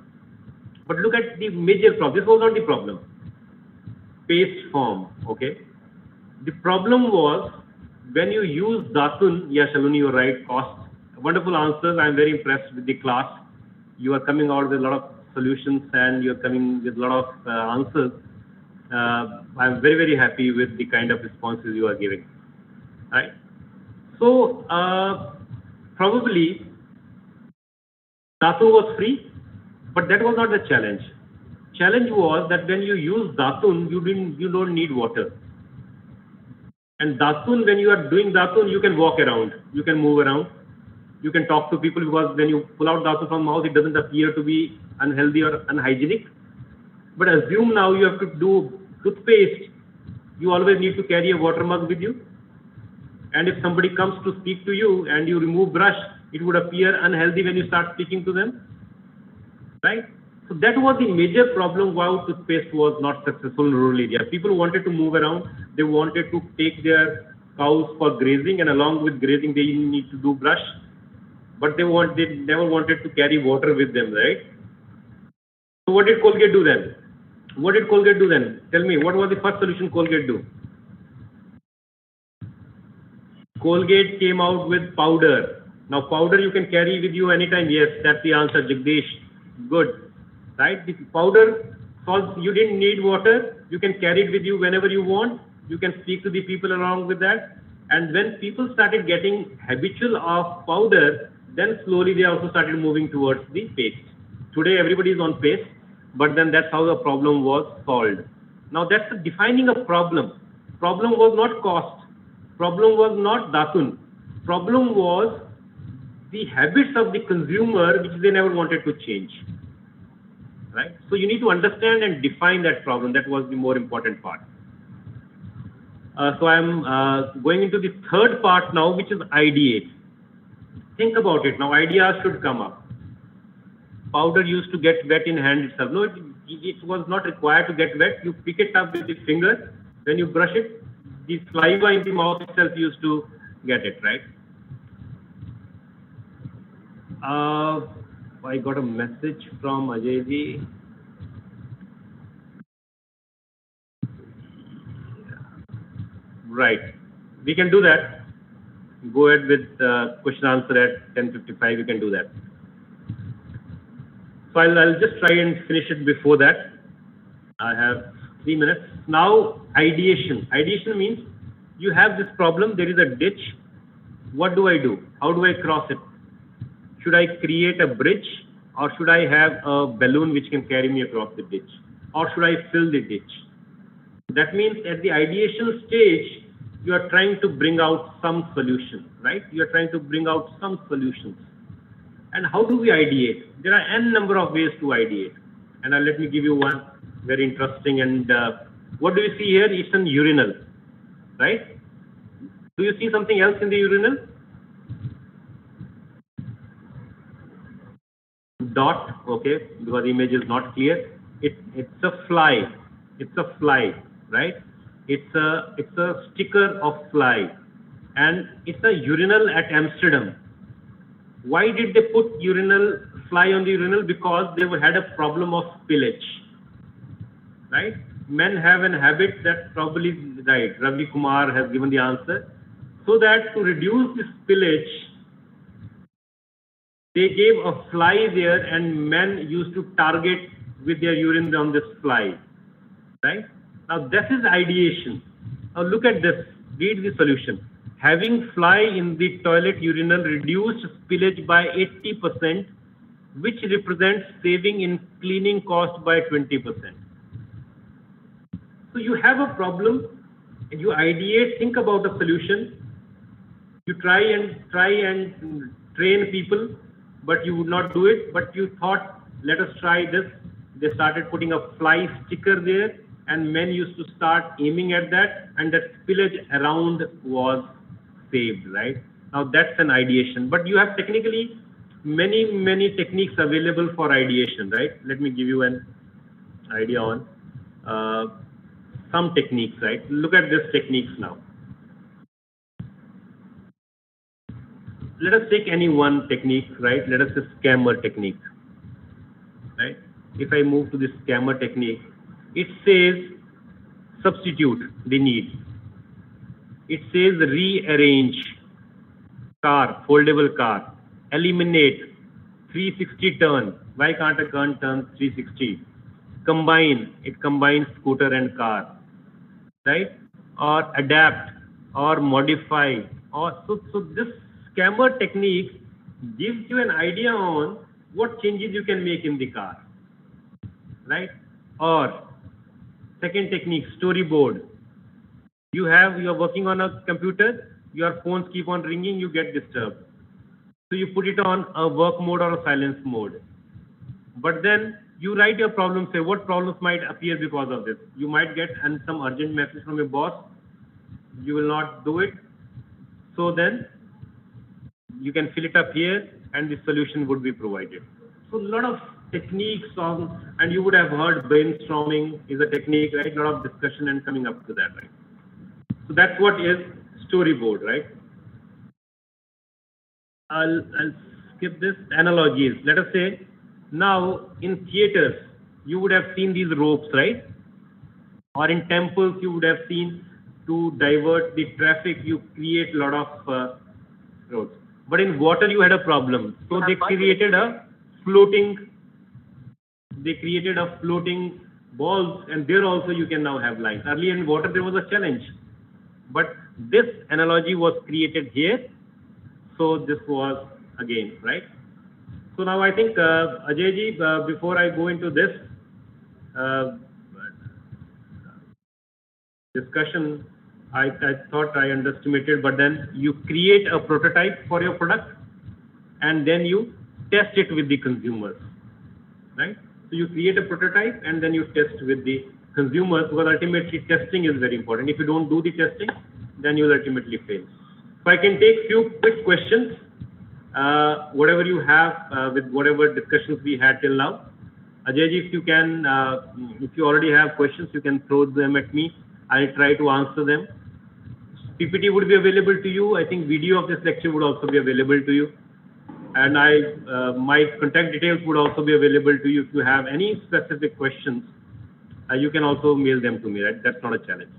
But look at the major problem. This was not the problem. Paste form, okay. The problem was when you use Datun, yeah, Shalini, you're right, cost. Wonderful answers. I'm very impressed with the class. You are coming out with a lot of solutions and you're coming with a lot of answers. I'm very, very happy with the kind of responses you are giving. Right? So, probably Datun was free, but that was not the challenge. Challenge was that when you use Datun, you don't need water. And Datun, when you are doing Datun, you can walk around, you can move around, you can talk to people because when you pull out Datun from mouth, it doesn't appear to be unhealthy or unhygienic. But assume now you have to do toothpaste, you always need to carry a water mug with you. And if somebody comes to speak to you and you remove brush, it would appear unhealthy when you start speaking to them, right? So that was the major problem why toothpaste was not successful in rural areas. People wanted to move around, they wanted to take their cows for grazing, and along with grazing they need to do brush, but they never wanted to carry water with them, right? So what did Colgate do then? What did Colgate do then? Tell me, what was the first solution Colgate do? Colgate came out with powder. Now powder you can carry with you anytime. Yes, that's the answer, Jagdish. Good, right? The powder solves. You didn't need water. You can carry it with you whenever you want. You can speak to the people along with that. And when people started getting habitual of powder, then slowly they also started moving towards the paste. Today everybody is on paste, but then that's how the problem was solved. Now that's defining a problem. Problem was not cost. Problem was not datun. Problem was the habits of the consumer which they never wanted to change. Right? So you need to understand and define that problem. That was the more important part. So I'm going into the third part now, which is ideate. Think about it. Now ideas should come up. Powder used to get wet in hand itself. No, it was not required to get wet. You pick it up with the finger. When you brush it, the saliva in the mouth itself used to get it, right? I got a message from Ajay ji. Right. We can do that. Go ahead with question answer at 10:55. We can do that. So I'll just try and finish it before that. I have 3 minutes. Now, ideation. Ideation means you have this problem. There is a ditch. What do I do? How do I cross it? Should I create a bridge, or should I have a balloon which can carry me across the ditch? Or should I fill the ditch? That means at the ideation stage, you are trying to bring out some solution, right? You are trying to bring out some solutions. And how do we ideate? There are n number of ways to ideate. And let me give you one very interesting. And what do you see here? It's an urinal, right? Do you see something else in the urinal? Dot, okay, because the image is not clear. It's a fly. It's a fly, right? It's a sticker of fly, and it's a urinal at Amsterdam. Why did they put urinal fly on the urinal? Because they had a problem of spillage, right? Men have an habit that probably right. Ravi Kumar has given the answer. So that to reduce the spillage, they gave a fly there, and men used to target with their urine on this fly, right? Now this is ideation. Now look at this. Read the solution. Having fly in the toilet urinal reduced spillage by 80%, which represents saving in cleaning cost by 20%. So you have a problem, and you ideate, think about a solution. You try and train people, but you would not do it. But you thought, let us try this. They started putting a fly sticker there, and men used to start aiming at that, and that spillage around was saved, right? Now that's an ideation. But you have technically many techniques available for ideation, right? Let me give you an idea on some techniques, right? Look at this techniques now. Let us take any one technique, right? Let us say scammer technique, right? If I move to the scammer technique, it says substitute the need. It says rearrange car, foldable car, eliminate 360 turn. Why can't a car turn 360? Combine, it combines scooter and car, right? Or adapt or modify. Or so this scammer technique gives you an idea on what changes you can make in the car, right? Or second technique, storyboard. You are working on a computer, your phones keep on ringing, you get disturbed. So you put it on a work mode or a silence mode. But then you write your problem, say what problems might appear because of this. You might get some urgent message from your boss. You will not do it. So then you can fill it up here and the solution would be provided. So a lot of techniques on, and you would have heard brainstorming is a technique, right? A lot of discussion and coming up to that, right? So that's what is storyboard, right? I'll skip this. Analogies. Let us say now in theaters you would have seen these ropes, right? Or in temples you would have seen, to divert the traffic you create a lot of roads. but in water you had a problem. So they created a floating balls, and there also you can now have lines. Earlier in water there was a challenge, but this analogy was created here. So this was again, right? So now I think, Ajay ji, before I go into this discussion, I thought I underestimated, but then you create a prototype for your product and then you test it with the consumers, right? So you create a prototype and then you test with the consumers, because ultimately testing is very important. If you don't do the testing, then you will ultimately fail. So I can take few quick questions, whatever you have, with whatever discussions we had till now. Ajay ji, if you can, if you already have questions, you can throw them at me. I'll try to answer them. PPT would be available to you. I think video of this lecture would also be available to you. And my contact details would also be available to you. If you have any specific questions, you can also mail them to me, right? That's not a challenge.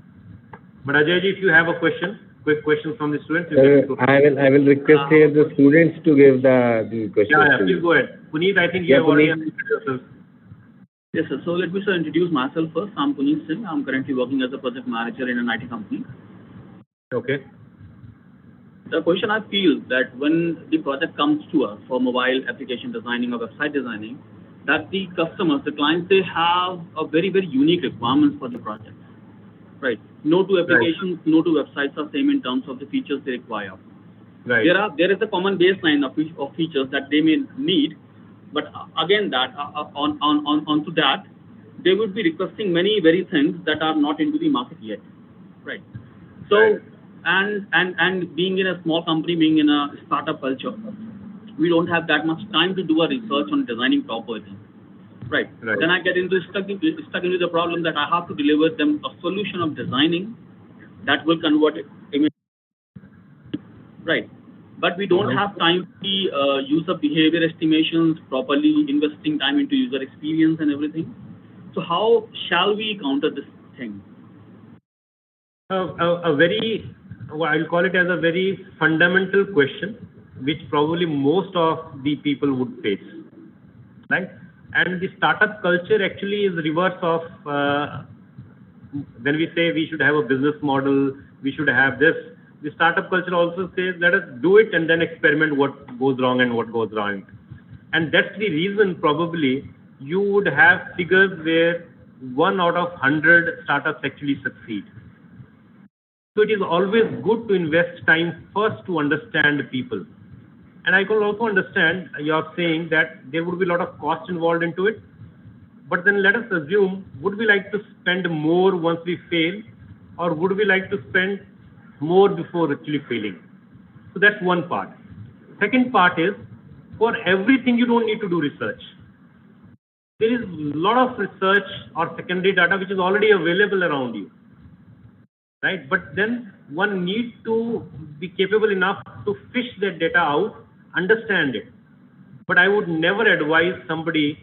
But Ajay ji, if you have a question, quick question from the students. I will request here the students to give the questions. Yeah, please go ahead. Puneet, I think you have already answered yourself. Yes, sir. So let me, sir, introduce myself first. I'm Puneet Singh. I'm currently working as a project manager in an IT company. Okay. The question I feel that when the project comes to us for mobile application designing or website designing, that the customers, the clients, they have a very, very unique requirements for the project. Right. No two applications, no two websites are same in terms of the features they require. Right. There is a common baseline of features that they may need, but again that onto that, they would be requesting many very things that are not into the market yet. Right. So. Right. And being in a small company, being in a startup culture, we don't have that much time to do a research on designing properly. Right. Then I get stuck into the problem that I have to deliver them a solution of designing that will convert it. Right. But we don't have time to user behavior estimations, properly investing time into user experience and everything. So how shall we counter this thing? I'll call it as a very fundamental question, which probably most of the people would face, right? And the startup culture actually is reverse of when we say we should have a business model, we should have this. The startup culture also says let us do it and then experiment what goes wrong and what goes right. And that's the reason probably you would have figures where 1 out of 100 startups actually succeed. So it is always good to invest time first to understand people. And I can also understand you're saying that there would be a lot of cost involved into it. But then let us assume, would we like to spend more once we fail, or would we like to spend more before actually failing? So that's one part. Second part is, for everything you don't need to do research. There is a lot of research or secondary data which is already available around you. Right, but then one needs to be capable enough to fish that data out, understand it. But I would never advise somebody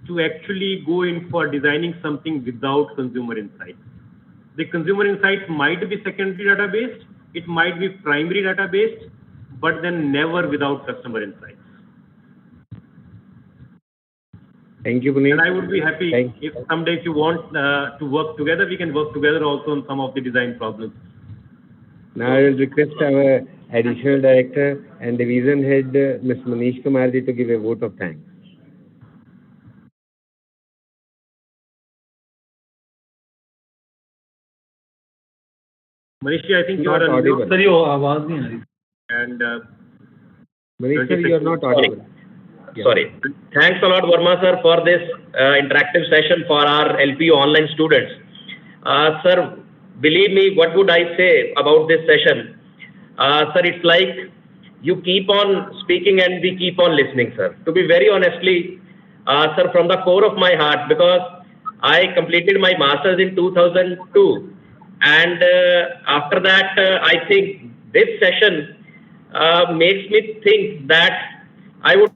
to actually go in for designing something without consumer insights. The consumer insights might be secondary data based, it might be primary data based, but then never without customer insights. Thank you, Puneet. And I would be happy if someday if you want to work together, we can work together also on some of the design problems. Now I will request our additional director and division head, Ms. Manish Kumarji, to give a vote of thanks. Manish, I think you are audible. And Manish, sir, you are not audible. Sorry. Thanks a lot, Verma sir, for this interactive session for our LPU online students. Sir, believe me, what would I say about this session? Sir, it's like you keep on speaking and we keep on listening, sir. To be very honestly, sir, from the core of my heart, because I completed my master's in 2002. And after that, I think this session makes me think that I would